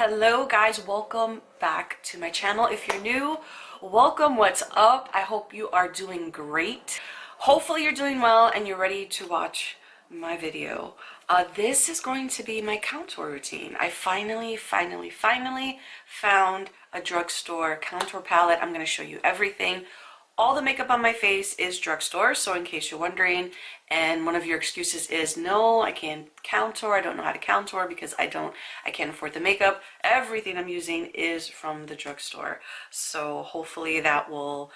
Hello guys, welcome back to my channel. If you're new, welcome. What's up? I hope you are doing great. Hopefully you're doing well and you're ready to watch my video. This is going to be my contour routine. I finally found a drugstore contour palette. I'm going to show you everything. All the makeup on my face is drugstore, so in case you're wondering, and one of your excuses is, no, I can't contour, I don't know how to contour because I can't afford the makeup. Everything I'm using is from the drugstore. So hopefully that will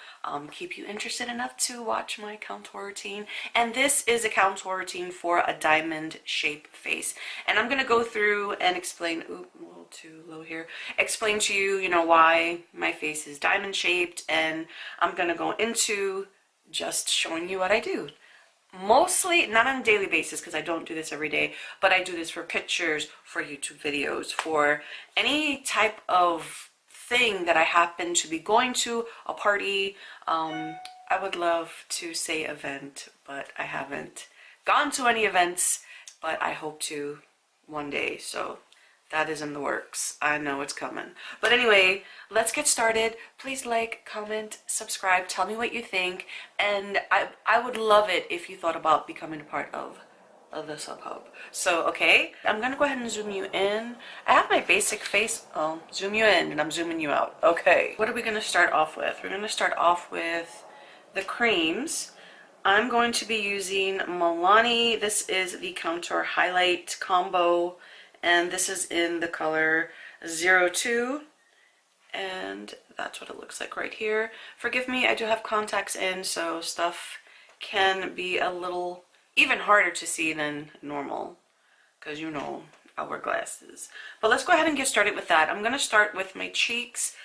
keep you interested enough to watch my contour routine. And this is a contour routine for a diamond shape face. And I'm gonna go through and explain, ooh, a little too low here, explain to you, why my face is diamond shaped, and I'm gonna go into just showing you what I do. Mostly not on a daily basis because I don't do this every day, but I do this for pictures, for YouTube videos, for any type of thing that I happen to be going to, a party. I would love to say event, but I haven't gone to any events, but I hope to one day, so that is in the works. I know it's coming. But anyway, let's get started. Please like, comment, subscribe, tell me what you think. And I would love it if you thought about becoming a part of the SubHub. So, okay, I'm gonna go ahead and zoom you in. I have my basic face, zoom you in and I'm zooming you out. Okay, what are we gonna start off with? We're gonna start off with the creams. I'm going to be using Milani. This is the Contour Highlight Combo, and this is in the color 02, and that's what it looks like right here. Forgive me, I do have contacts in, so stuff can be a little even harder to see than normal, because I wear glasses. But let's go ahead and get started with that. I'm going to start with my cheeks.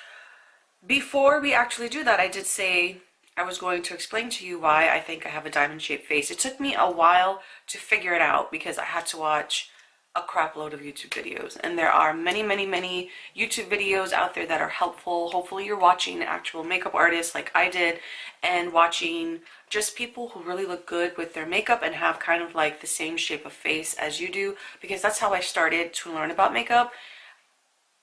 Before we actually do that, I did say I was going to explain to you why I think I have a diamond shaped face. It took me a while to figure it out because I had to watch a crap load of YouTube videos, and there are many YouTube videos out there that are helpful. Hopefully you're watching actual makeup artists like I did, and watching just people who really look good with their makeup and have kind of like the same shape of face as you do, because that's how I started to learn about makeup.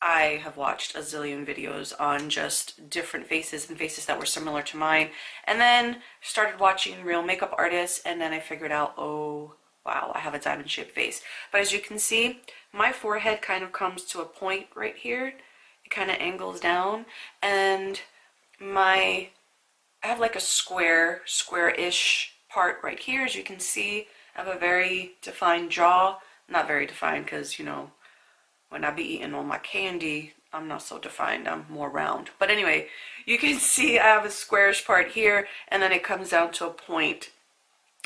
I have watched a zillion videos on just different faces and faces that were similar to mine, and then started watching real makeup artists, and then I figured out, oh wow, I have a diamond shaped face. But as you can see, my forehead kind of comes to a point right here. It kind of angles down, and I have like a square-ish part right here. As you can see, I have a very defined jaw. Not very defined because, when I be eating all my candy, I'm not so defined, I'm more round. But anyway, you can see I have a squarish part here, and then it comes down to a point.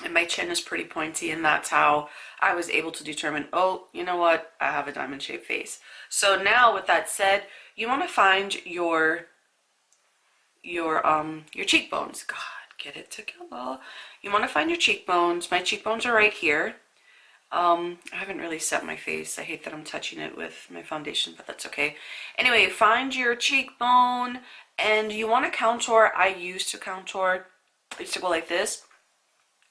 And my chin is pretty pointy, and that's how I was able to determine, oh, you know what, I have a diamond shaped face. So now with that said, you want to find your cheekbones. God, get it together. You want to find your cheekbones. My cheekbones are right here. I haven't really set my face. I hate that I'm touching it with my foundation, but that's okay. Anyway, find your cheekbone, and you want to contour. I used to contour. I used to go like this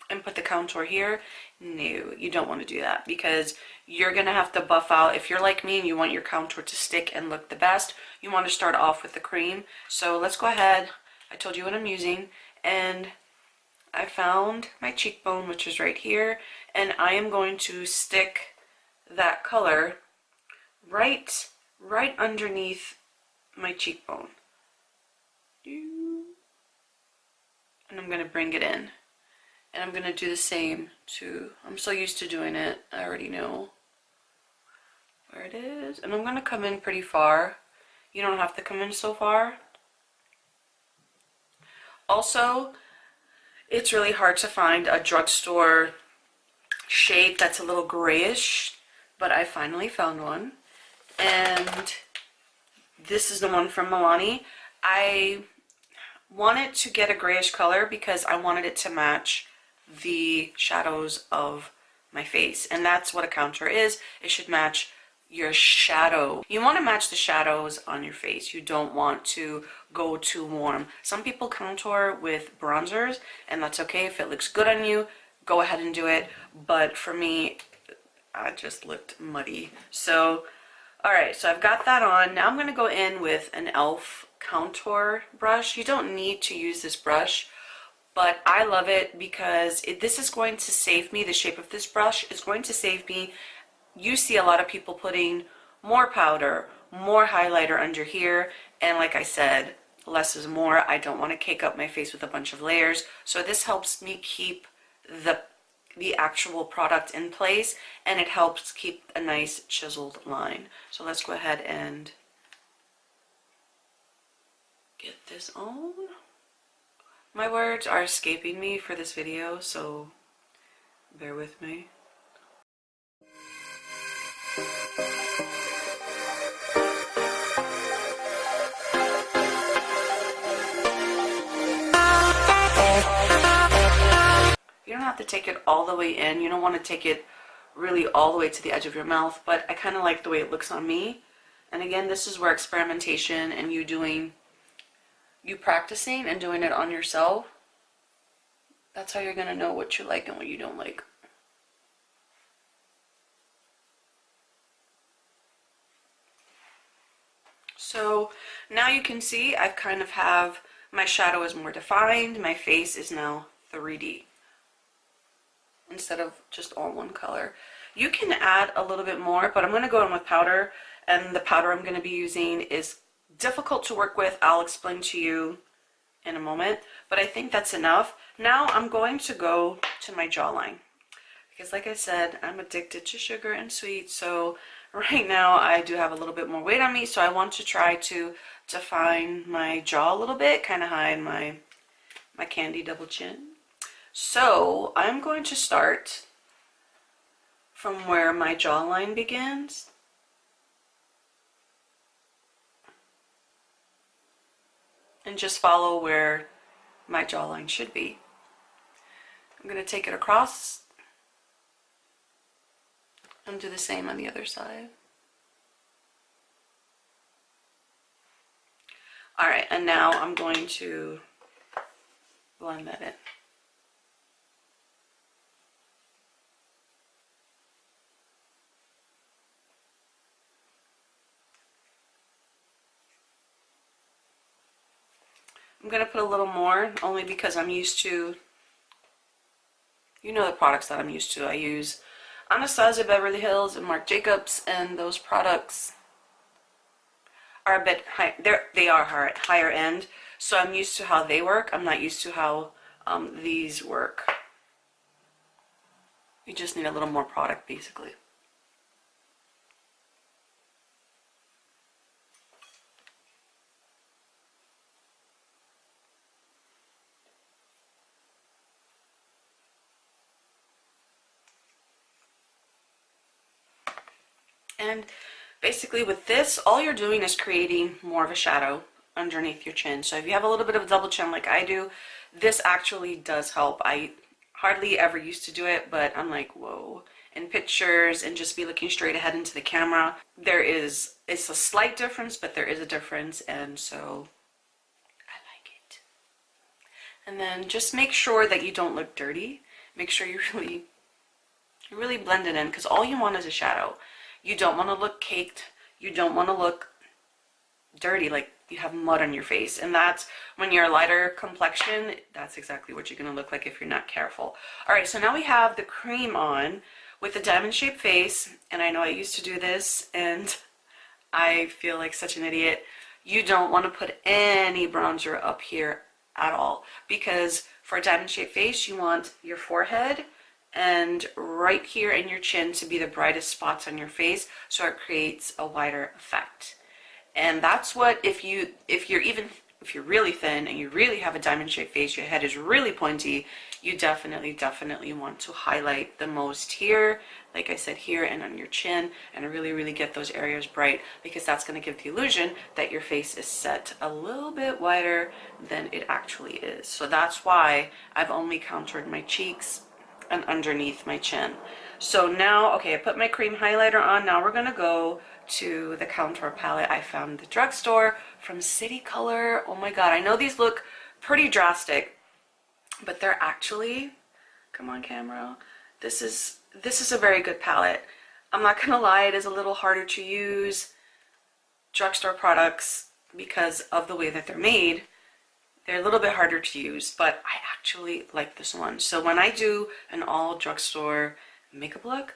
and put the contour here. No, you don't want to do that because you're gonna have to buff out. If you're like me and you want your contour to stick and look the best, you want to start off with the cream. So let's go ahead. I told you what I'm using, and I found my cheekbone, which is right here, and I am going to stick that color right underneath my cheekbone, and I'm gonna bring it in. And I'm gonna do the same too. I'm so used to doing it, I already know where it is. And I'm gonna come in pretty far. You don't have to come in so far. Also, it's really hard to find a drugstore shade that's a little grayish, but I finally found one. And this is the one from Milani. I wanted to get a grayish color because I wanted it to match the shadows of my face, and that's what a contour is. It should match your shadow. You want to match the shadows on your face. You don't want to go too warm. Some people contour with bronzers, and that's okay. If it looks good on you, go ahead and do it, but for me, I just looked muddy. So All right, so I've got that on. Now I'm going to go in with an e.l.f. contour brush. You don't need to use this brush, but I love it because this is going to save me, the shape of this brush is going to save me. You see a lot of people putting more powder, more highlighter under here, and like I said, less is more. I don't want to cake up my face with a bunch of layers, so this helps me keep the actual product in place, and it helps keep a nice chiseled line. So let's go ahead and get this on. My words are escaping me for this video, so bear with me. You don't have to take it all the way in. You don't want to take it really all the way to the edge of your mouth, but I kind of like the way it looks on me. And again, this is where experimentation and you practicing and doing it on yourself, that's how you're going to know what you like and what you don't like. So now you can see I've kind of have, my shadow is more defined, my face is now 3D instead of just all one color. You can add a little bit more, but I'm going to go in with powder, and the powder I'm going to be using is difficult to work with. I'll explain to you in a moment, but I think that's enough. Now I'm going to go to my jawline because, like I said, I'm addicted to sugar and sweet, so right now I do have a little bit more weight on me, so I want to try to define my jaw a little bit, kind of hide my candy double chin. So I'm going to start from where my jawline begins. And just follow where my jawline should be. I'm going to take it across and do the same on the other side. Alright, and now I'm going to blend that in. I'm going to put a little more, only because I'm used to, you know, the products that I'm used to. I use Anastasia Beverly Hills and Marc Jacobs, and those products are a bit high, they are higher end, so I'm used to how they work. I'm not used to how these work. You just need a little more product, basically. And basically with this, all you're doing is creating more of a shadow underneath your chin. So if you have a little bit of a double chin like I do, this actually does help. I hardly ever used to do it, but I'm like, whoa. In pictures and just be looking straight ahead into the camera, it's a slight difference, but there is a difference, and so I like it. And then just make sure that you don't look dirty. Make sure you really blend it in, because all you want is a shadow. You don't want to look caked. You don't want to look dirty, like you have mud on your face. And that's when you're a lighter complexion, that's exactly what you're going to look like if you're not careful. All right, so now we have the cream on with the diamond shaped face. And I know I used to do this and I feel like such an idiot. You don't want to put any bronzer up here at all, because for a diamond shaped face, you want your forehead and right here in your chin to be the brightest spots on your face, so it creates a wider effect. And that's what, if you're really thin and you really have a diamond shaped face, your head is really pointy, you definitely want to highlight the most here, like I said, here and on your chin, and really get those areas bright, because that's going to give the illusion that your face is set a little bit wider than it actually is. So that's why I've only contoured my cheeks and underneath my chin. So now, okay, I put my cream highlighter on. Now we're gonna go to the contour palette I found at the drugstore from City Color. Oh my god, I know these look pretty drastic, but they're actually, come on camera, this is a very good palette. I'm not gonna lie, it is a little harder to use drugstore products, because of the way that they're made, they're a little bit harder to use, but I actually like this one. So when I do an all drugstore makeup look,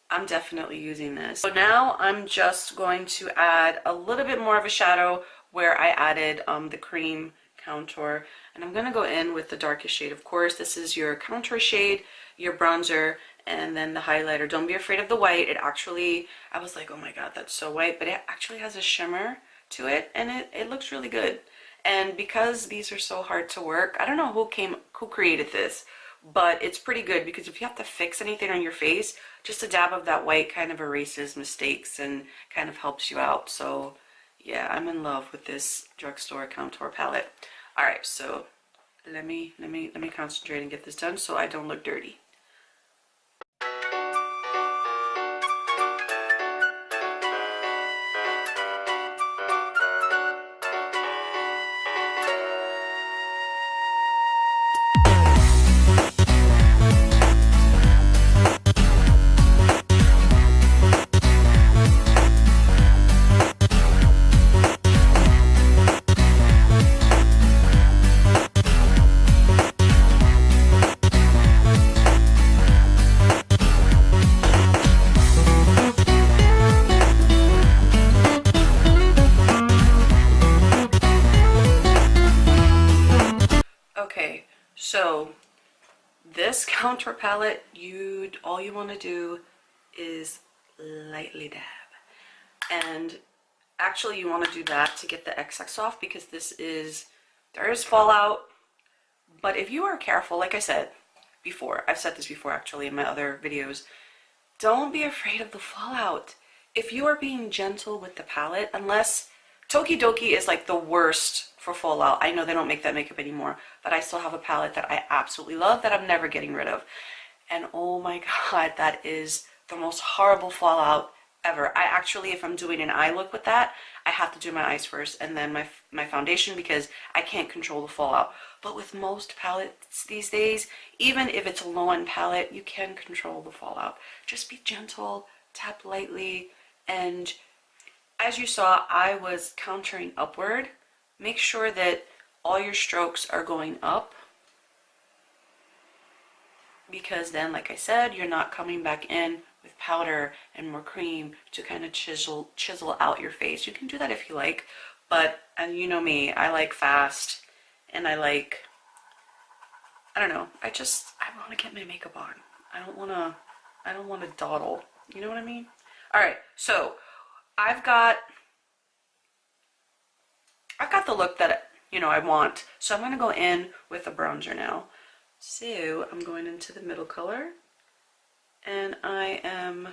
I'm definitely using this. So now I'm just going to add a little bit more of a shadow where I added the cream contour, and I'm gonna go in with the darkest shade. Of course, this is your contour shade, your bronzer, and then the highlighter. Don't be afraid of the white. It actually, I was like, oh my god, that's so white, but it actually has a shimmer to it, and it looks really good. And because these are so hard to work, I don't know who created this, but it's pretty good, because if you have to fix anything on your face, just a dab of that white kind of erases mistakes and kind of helps you out. So yeah, I'm in love with this drugstore contour palette. All right, so let me concentrate and get this done so I don't look dirty. Okay, so this contour palette, all you want to do is lightly dab, and actually you want to do that to get the excess off, because there is fallout. But if you are careful, like I said before, I've said this before actually in my other videos, don't be afraid of the fallout. If you are being gentle with the palette, unless Tokidoki is like the worst for fallout. I know they don't make that makeup anymore, but I still have a palette that I absolutely love that I'm never getting rid of. And oh my god, that is the most horrible fallout ever. I actually, if I'm doing an eye look with that, I have to do my eyes first and then my foundation, because I can't control the fallout. But with most palettes these days, even if it's a low-end palette, you can control the fallout. Just be gentle, tap lightly, and as you saw, I was contouring upward. Make sure that all your strokes are going up, because then, like I said, you're not coming back in with powder and more cream to kind of chisel out your face. You can do that if you like, but, and you know me, I like fast, and I don't know, I want to get my makeup on. I don't want to dawdle, you know what I mean? All right, so I've got the look that, you know, I want. So I'm going to go in with a bronzer now. So I'm going into the middle color, and I am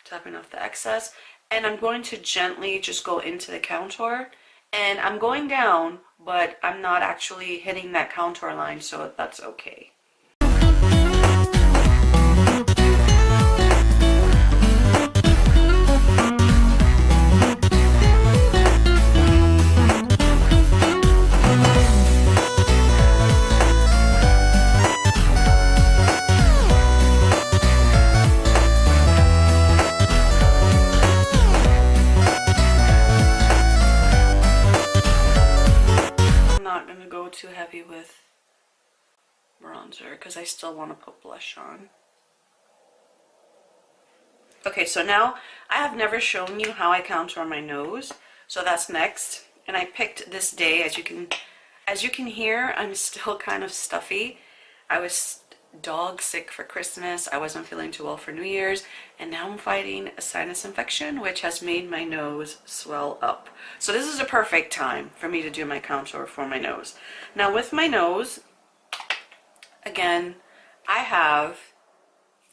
tapping off the excess, and I'm going to gently just go into the contour, and I'm going down, but I'm not actually hitting that contour line, so that's okay. Too heavy with bronzer because I still want to put blush on. Okay, so now I have never shown you how I contour my nose, so that's next. And I picked this day. As you can hear, I'm still kind of stuffy. I was dog sick for Christmas. I wasn't feeling too well for New Year's, and now I'm fighting a sinus infection, which has made my nose swell up. So this is a perfect time for me to do my contour for my nose. Now with my nose, again, I have,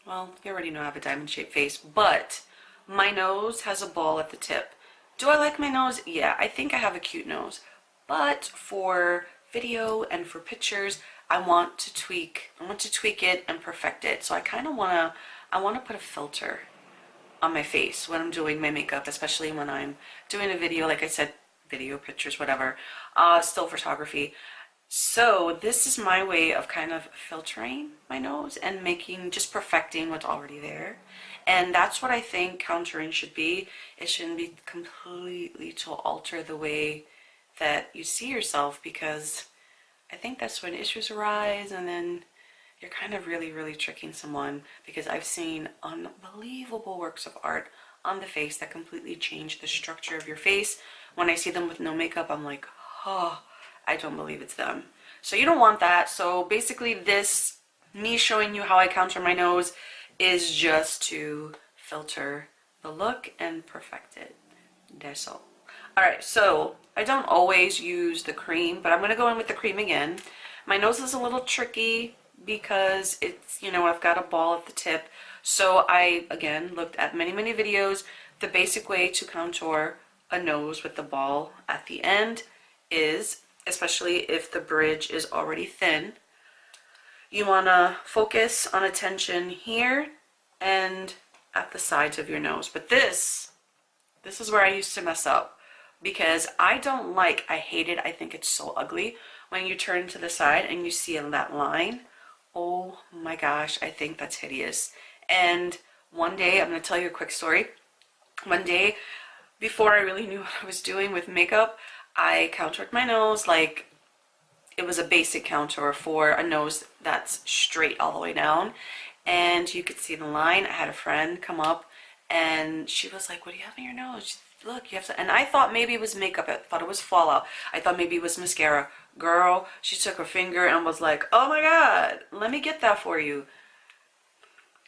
well, you already know I have a diamond shaped face, but my nose has a ball at the tip. Do I like my nose? Yeah, I think I have a cute nose, but for video and for pictures, I want to tweak it and perfect it. So I want to put a filter on my face when I'm doing my makeup, especially when I'm doing a video, like I said, video, pictures, whatever, still photography. So this is my way of kind of filtering my nose and just perfecting what's already there. And that's what I think contouring should be. It shouldn't be completely to alter the way that you see yourself, because I think that's when issues arise, and then you're kind of really, really tricking someone, because I've seen unbelievable works of art on the face that completely change the structure of your face. When I see them with no makeup, I'm like, oh, I don't believe it's them. So you don't want that. So basically me showing you how I contour my nose is just to filter the look and perfect it. That's all. Alright, so I don't always use the cream, but I'm going to go in with the cream again. My nose is a little tricky because it's, I've got a ball at the tip. So I, again, looked at many, many videos. The basic way to contour a nose with the ball at the end is, especially if the bridge is already thin, you want to focus on attention here and at the sides of your nose. But this is where I used to mess up, because I hate it. I think it's so ugly when you turn to the side and you see that line. Oh my gosh, I think that's hideous. And one day, I'm going to tell you a quick story. One day, before I really knew what I was doing with makeup, I contoured my nose like it was a basic contour for a nose that's straight all the way down. And you could see the line. I had a friend come up and she was like, what do you have in your nose? Look, you have to. And I thought maybe it was makeup. I thought it was fallout. I thought maybe it was mascara. Girl, she took her finger and was like, oh my God, let me get that for you.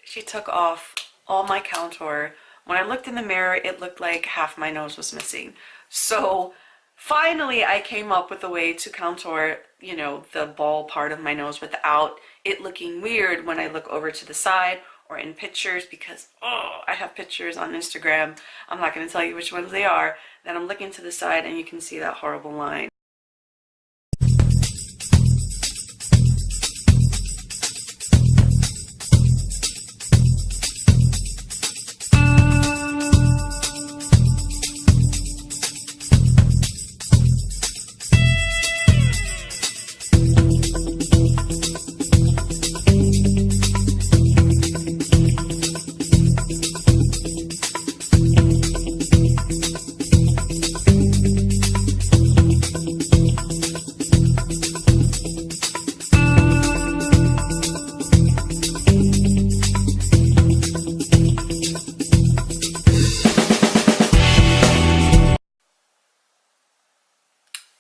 She took off all my contour. When I looked in the mirror, it looked like half my nose was missing. So finally, I came up with a way to contour, the ball part of my nose without it looking weird when I look over to the side or in pictures, because, I have pictures on Instagram. I'm not going to tell you which ones they are. Then I'm looking to the side and you can see that horrible line.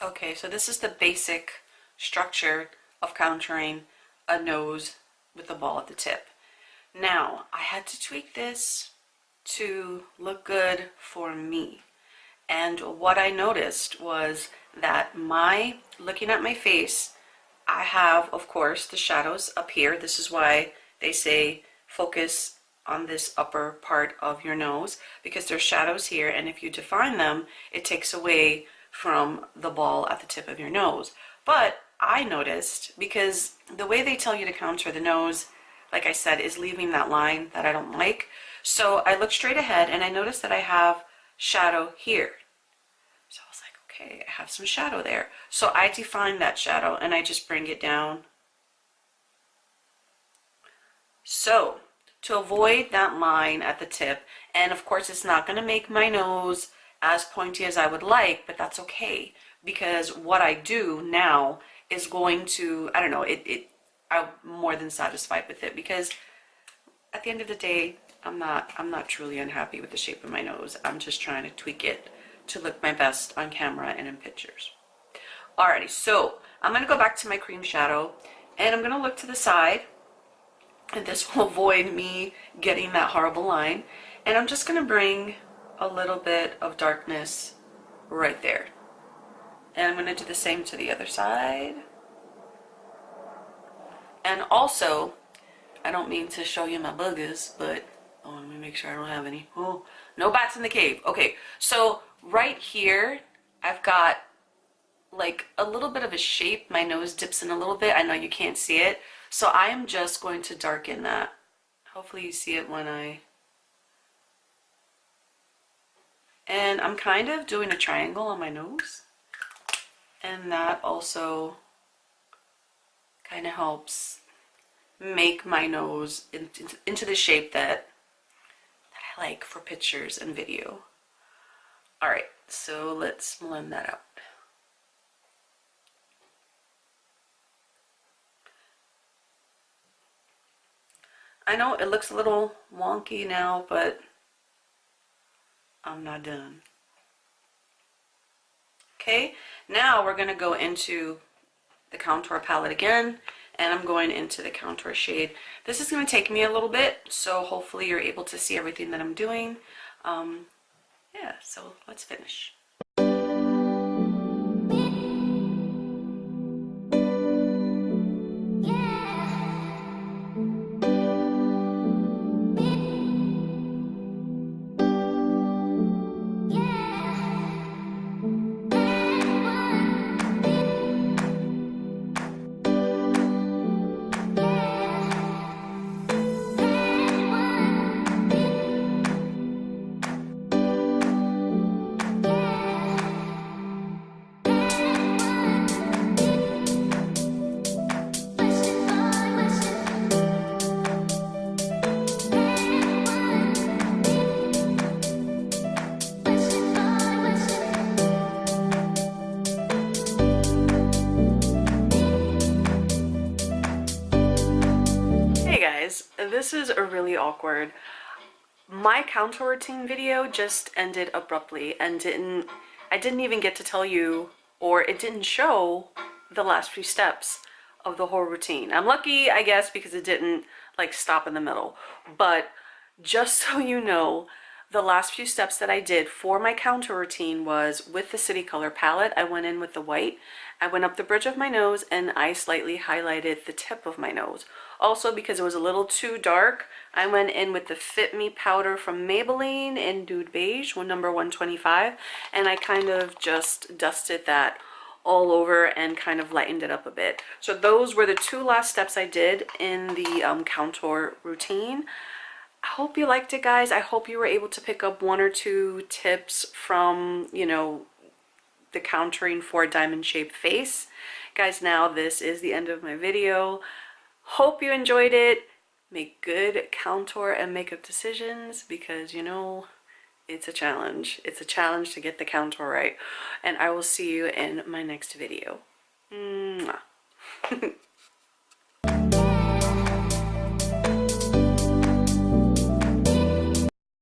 Okay, so this is the basic structure of contouring a nose with a ball at the tip. Now, I had to tweak this to look good for me. And what I noticed was that looking at my face, I have, of course, the shadows up here. This is why they say focus on this upper part of your nose, because there's shadows here, and if you define them, it takes away from the ball at the tip of your nose. But I noticed, because the way they tell you to contour the nose, like I said, is leaving that line that I don't like. So I looked straight ahead and I noticed that I have shadow here. So I was like, okay, I have some shadow there. So I define that shadow and I just bring it down. So to avoid that line at the tip, and of course it's not going to make my nose as pointy as I would like, but that's okay, because what I do now is going to, I don't know, I'm more than satisfied with it, because at the end of the day, I'm not truly unhappy with the shape of my nose. I'm just trying to tweak it to look my best on camera and in pictures. Alrighty, so I'm going to go back to my cream shadow and I'm going to look to the side, and this will avoid me getting that horrible line. And I'm just going to bring a little bit of darkness right there. And I'm going to do the same to the other side. And also, I don't mean to show you my boogers, but let me make sure I don't have any. Oh, no bats in the cave. Okay, so right here, I've got like a little bit of a shape. My nose dips in a little bit. I know you can't see it. So I am just going to darken that. Hopefully you see it and I'm kind of doing a triangle on my nose. And that also kind of helps make my nose into the shape that I like for pictures and video. All right, so let's blend that out. I know it looks a little wonky now, but I'm not done. Okay, now we're gonna go into the contour palette again, and I'm going into the contour shade. This is gonna take me a little bit, so hopefully you're able to see everything that I'm doing. Yeah, so let's finish. This is a really awkward. My contour routine video just ended abruptly and I didn't even get to tell you, or it didn't show the last few steps of the whole routine. I'm lucky, I guess, because it didn't like stop in the middle. But just so you know, the last few steps that I did for my contour routine was with the City Color palette. I went in with the white. I went up the bridge of my nose and I slightly highlighted the tip of my nose. Also, because it was a little too dark, I went in with the Fit Me powder from Maybelline in Nude Beige, number 125, and I kind of just dusted that all over and kind of lightened it up a bit. So those were the two last steps I did in the contour routine. I hope you liked it, guys. I hope you were able to pick up one or two tips from, you know, the contouring for a diamond shaped face. Guys, now this is the end of my video. Hope you enjoyed it. Make good contour and makeup decisions because, you know, it's a challenge. It's a challenge to get the contour right. And I will see you in my next video. Mwah.